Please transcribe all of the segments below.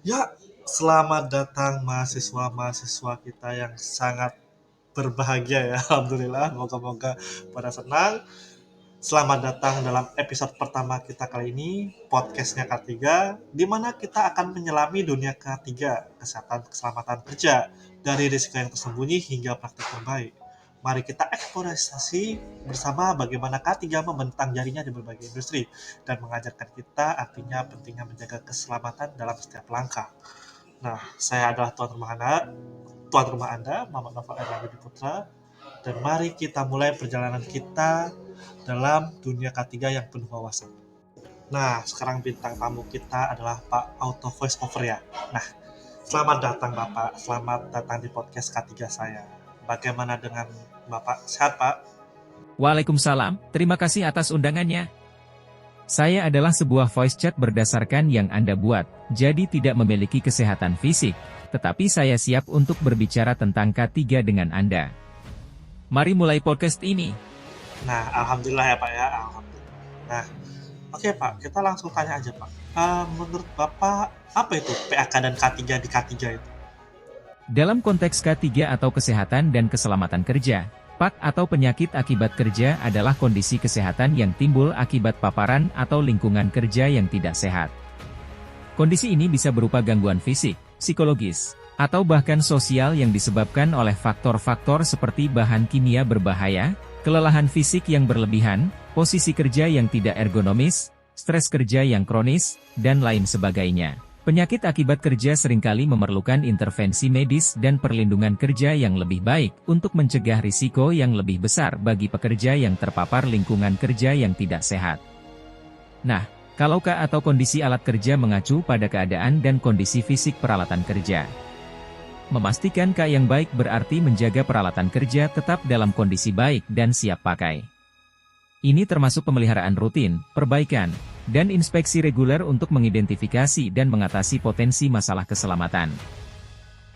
Ya, selamat datang mahasiswa-mahasiswa kita yang sangat berbahagia ya. Alhamdulillah, moga-moga pada senang. Selamat datang dalam episode pertama kita kali ini, podcastnya K3, di mana kita akan menyelami dunia K3, kesehatan keselamatan kerja, dari risiko yang tersembunyi hingga praktik terbaik. Mari kita eksplorasi bersama bagaimana K3 membentang jarinya di berbagai industri dan mengajarkan kita artinya pentingnya menjaga keselamatan dalam setiap langkah. Nah, saya adalah tuan rumah Anda, Muhammad Novel Erlangga Putra, dan mari kita mulai perjalanan kita dalam dunia K3 yang penuh wawasan. Nah, sekarang bintang tamu kita adalah Pak Auto Voice Over ya. Nah, selamat datang Bapak, selamat datang di podcast K3 saya. Bagaimana dengan Bapak? Sehat Pak? Waalaikumsalam, terima kasih atas undangannya. Saya adalah sebuah voice chat berdasarkan yang Anda buat, jadi tidak memiliki kesehatan fisik, tetapi saya siap untuk berbicara tentang K3 dengan Anda. Mari mulai podcast ini. Nah, Alhamdulillah ya Pak ya, Alhamdulillah. Nah, oke Pak, kita langsung tanya aja Pak. Menurut Bapak, apa itu PAK dan K3 di K3 itu? Dalam konteks K3 atau kesehatan dan keselamatan kerja, PAK atau penyakit akibat kerja adalah kondisi kesehatan yang timbul akibat paparan atau lingkungan kerja yang tidak sehat. Kondisi ini bisa berupa gangguan fisik, psikologis, atau bahkan sosial yang disebabkan oleh faktor-faktor seperti bahan kimia berbahaya, kelelahan fisik yang berlebihan, posisi kerja yang tidak ergonomis, stres kerja yang kronis, dan lain sebagainya. Penyakit akibat kerja seringkali memerlukan intervensi medis dan perlindungan kerja yang lebih baik untuk mencegah risiko yang lebih besar bagi pekerja yang terpapar lingkungan kerja yang tidak sehat. Nah, kalau K atau kondisi alat kerja mengacu pada keadaan dan kondisi fisik peralatan kerja. Memastikan K yang baik berarti menjaga peralatan kerja tetap dalam kondisi baik dan siap pakai. Ini termasuk pemeliharaan rutin, perbaikan, dan inspeksi reguler untuk mengidentifikasi dan mengatasi potensi masalah keselamatan.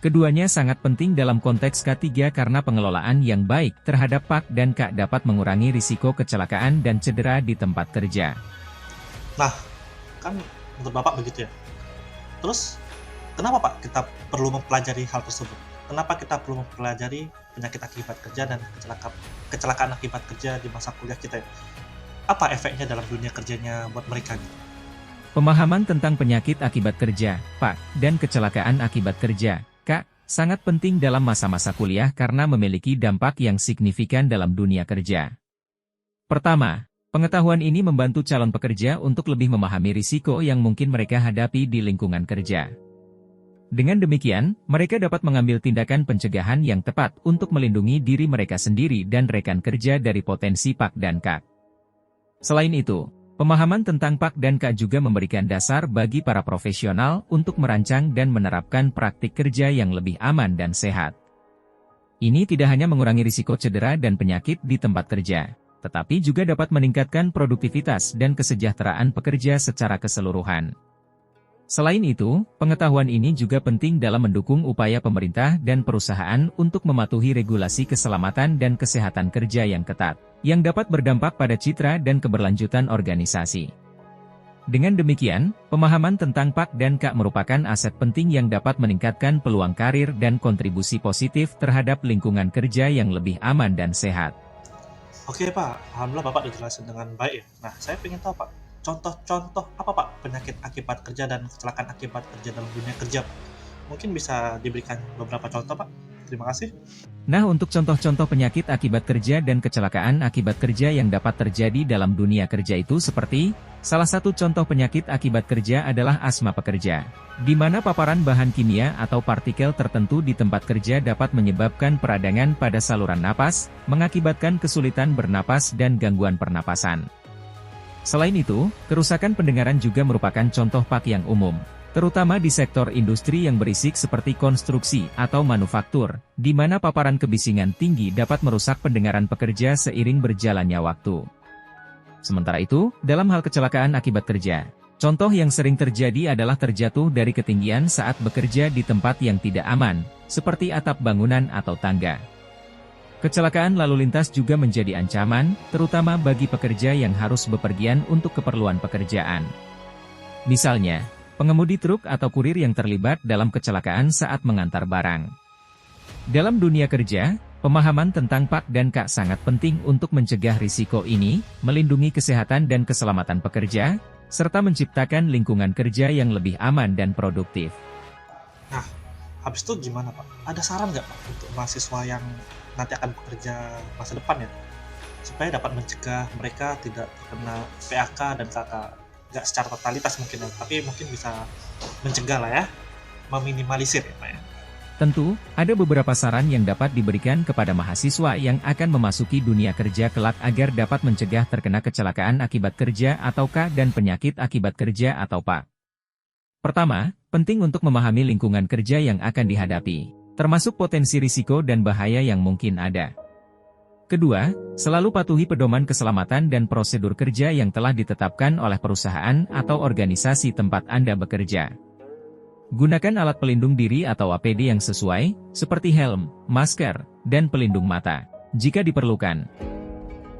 Keduanya sangat penting dalam konteks K3 karena pengelolaan yang baik terhadap PAK dan K dapat mengurangi risiko kecelakaan dan cedera di tempat kerja. Nah, kan menurut Bapak begitu ya. Terus, kenapa Pak kita perlu mempelajari hal tersebut? Kenapa kita perlu mempelajari penyakit akibat kerja dan kecelakaan akibat kerja di masa kuliah kita ya? Apa efeknya dalam dunia kerjanya buat mereka gitu? Pemahaman tentang penyakit akibat kerja, PAK, dan kecelakaan akibat kerja, K, sangat penting dalam masa-masa kuliah karena memiliki dampak yang signifikan dalam dunia kerja. Pertama, pengetahuan ini membantu calon pekerja untuk lebih memahami risiko yang mungkin mereka hadapi di lingkungan kerja. Dengan demikian, mereka dapat mengambil tindakan pencegahan yang tepat untuk melindungi diri mereka sendiri dan rekan kerja dari potensi PAK dan K. Selain itu, pemahaman tentang PAK dan K juga memberikan dasar bagi para profesional untuk merancang dan menerapkan praktik kerja yang lebih aman dan sehat. Ini tidak hanya mengurangi risiko cedera dan penyakit di tempat kerja, tetapi juga dapat meningkatkan produktivitas dan kesejahteraan pekerja secara keseluruhan. Selain itu, pengetahuan ini juga penting dalam mendukung upaya pemerintah dan perusahaan untuk mematuhi regulasi keselamatan dan kesehatan kerja yang ketat, yang dapat berdampak pada citra dan keberlanjutan organisasi. Dengan demikian, pemahaman tentang PAK dan K merupakan aset penting yang dapat meningkatkan peluang karir dan kontribusi positif terhadap lingkungan kerja yang lebih aman dan sehat. Oke Pak, Alhamdulillah Bapak dijelasin dengan baik ya. Nah, saya ingin tahu Pak, contoh-contoh apa Pak penyakit akibat kerja dan kecelakaan akibat kerja dalam dunia kerja? Mungkin bisa diberikan beberapa contoh Pak? Terima kasih. Nah, untuk contoh-contoh penyakit akibat kerja dan kecelakaan akibat kerja yang dapat terjadi dalam dunia kerja itu seperti, salah satu contoh penyakit akibat kerja adalah asma pekerja, di mana paparan bahan kimia atau partikel tertentu di tempat kerja dapat menyebabkan peradangan pada saluran napas, mengakibatkan kesulitan bernapas dan gangguan pernapasan. Selain itu, kerusakan pendengaran juga merupakan contoh PAK yang umum, terutama di sektor industri yang berisik seperti konstruksi atau manufaktur, di mana paparan kebisingan tinggi dapat merusak pendengaran pekerja seiring berjalannya waktu. Sementara itu, dalam hal kecelakaan akibat kerja, contoh yang sering terjadi adalah terjatuh dari ketinggian saat bekerja di tempat yang tidak aman, seperti atap bangunan atau tangga. Kecelakaan lalu lintas juga menjadi ancaman, terutama bagi pekerja yang harus bepergian untuk keperluan pekerjaan. Misalnya, pengemudi truk atau kurir yang terlibat dalam kecelakaan saat mengantar barang. Dalam dunia kerja, pemahaman tentang Pak dan Kak sangat penting untuk mencegah risiko ini, melindungi kesehatan dan keselamatan pekerja, serta menciptakan lingkungan kerja yang lebih aman dan produktif. Nah, habis itu gimana Pak? Ada saran nggak Pak untuk mahasiswa yang nanti akan bekerja masa depan ya? Supaya dapat mencegah mereka tidak terkena PHK dan KK. Nggak secara totalitas mungkin ya, tapi mungkin bisa mencegah lah ya, meminimalisir ya Pak ya. Tentu, ada beberapa saran yang dapat diberikan kepada mahasiswa yang akan memasuki dunia kerja kelak agar dapat mencegah terkena kecelakaan akibat kerja atau K dan penyakit akibat kerja atau PA. Pertama, penting untuk memahami lingkungan kerja yang akan dihadapi, termasuk potensi risiko dan bahaya yang mungkin ada. Kedua, selalu patuhi pedoman keselamatan dan prosedur kerja yang telah ditetapkan oleh perusahaan atau organisasi tempat Anda bekerja. Gunakan alat pelindung diri atau APD yang sesuai, seperti helm, masker, dan pelindung mata, jika diperlukan.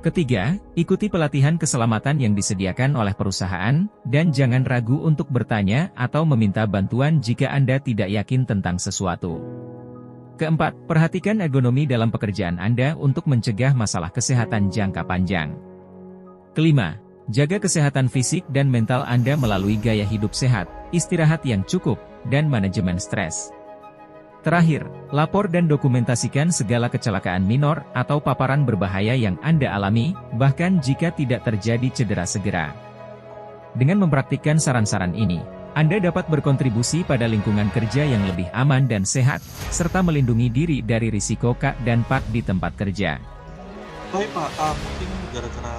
Ketiga, ikuti pelatihan keselamatan yang disediakan oleh perusahaan, dan jangan ragu untuk bertanya atau meminta bantuan jika Anda tidak yakin tentang sesuatu. Keempat, perhatikan ergonomi dalam pekerjaan Anda untuk mencegah masalah kesehatan jangka panjang. Kelima, jaga kesehatan fisik dan mental Anda melalui gaya hidup sehat, istirahat yang cukup, dan manajemen stres. Terakhir, lapor dan dokumentasikan segala kecelakaan minor atau paparan berbahaya yang Anda alami, bahkan jika tidak terjadi cedera segera. Dengan mempraktikkan saran-saran ini, Anda dapat berkontribusi pada lingkungan kerja yang lebih aman dan sehat, serta melindungi diri dari risiko K dan PAK di tempat kerja. Baik Pak, mungkin gara-gara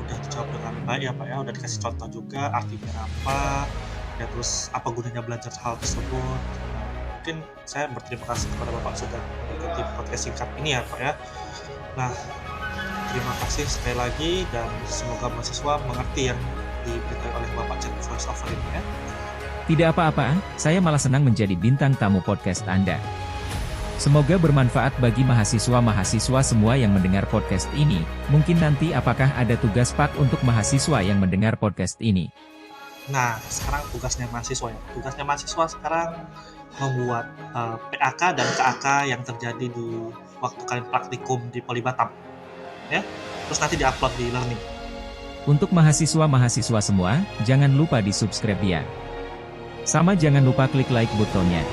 udah dijawab dengan baik ya Pak ya, udah dikasih contoh juga artinya apa, ya terus apa gunanya belajar hal tersebut. Mungkin saya berterima kasih kepada Bapak sudah mengikuti podcast singkat ini ya Pak ya. Nah, terima kasih sekali lagi dan semoga mahasiswa mengerti yang diberikan oleh Bapak chat voice over ini ya. Tidak apa-apa, saya malah senang menjadi bintang tamu podcast Anda. Semoga bermanfaat bagi mahasiswa-mahasiswa semua yang mendengar podcast ini. Mungkin nanti apakah ada tugas Pak untuk mahasiswa yang mendengar podcast ini? Nah, sekarang tugasnya mahasiswa ya. Tugasnya mahasiswa sekarang membuat PAK dan KAK yang terjadi di waktu kalian praktikum di Poli Batam. Ya. Terus nanti diupload di Learning. Untuk mahasiswa-mahasiswa semua, jangan lupa di subscribe ya. Sama jangan lupa klik like buttonnya.